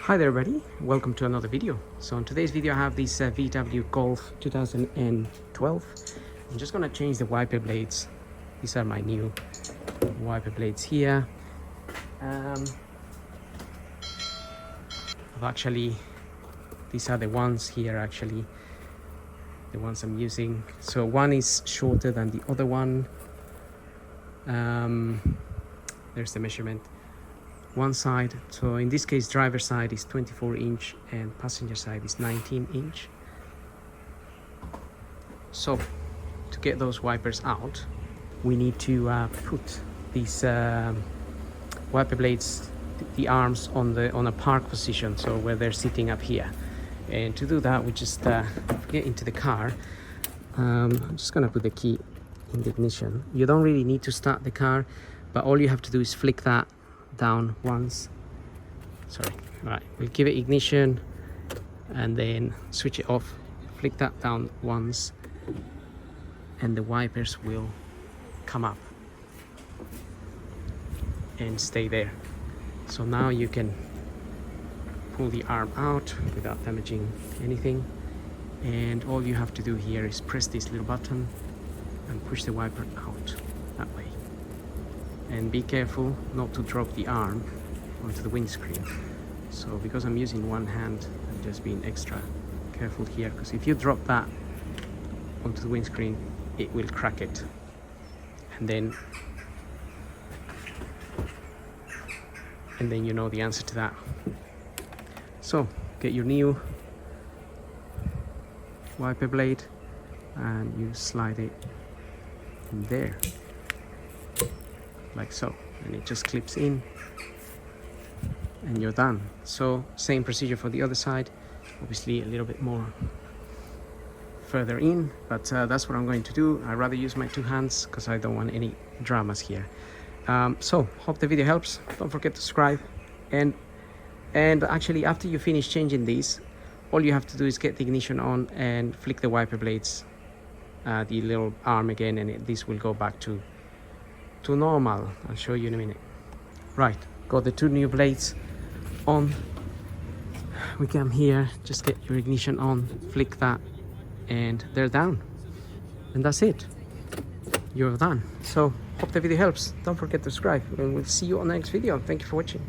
Hi there everybody, welcome to another video. So in today's video I have this VW Golf 2012. I'm just gonna change the wiper blades. These are my new wiper blades here. These are the ones here actually, the ones I'm using. So one is shorter than the other one. There's the measurement. One side, so in this case driver side is 24 inch and passenger side is 19 inch. So to get those wipers out, we need to put these wiper blades, the arms on a park position, so where they're sitting up here. And to do that we just get into the car. I'm just gonna put the key in the ignition. You don't really need to start the car, but all you have to do is flick that down once. Right, we'll give it ignition and then switch it off, flick that down once, and the wipers will come up and stay there. So now you can pull the arm out without damaging anything, and all you have to do here is press this little button and push the wiper out that way. And be careful not to drop the arm onto the windscreen. So because I'm using one hand, I'm just being extra careful here, because if you drop that onto the windscreen, it will crack it. And then you know the answer to that. So get your new wiper blade and you slide it in there, like so, and it just clips in and you're done. So same procedure for the other side, obviously a little bit more further in, but that's what I'm going to do. I rather use my two hands because I don't want any dramas here. So hope the video helps. Don't forget to subscribe, and actually after you finish changing these, all you have to do is get the ignition on and flick the wiper blades, the little arm again, and this will go back to normal. I'll show you in a minute. Right, got the two new blades on. We come here, just get your ignition on, flick that, and they're down, and that's it. You're done. So hope the video helps. Don't forget to subscribe, and we'll see you on the next video. Thank you for watching.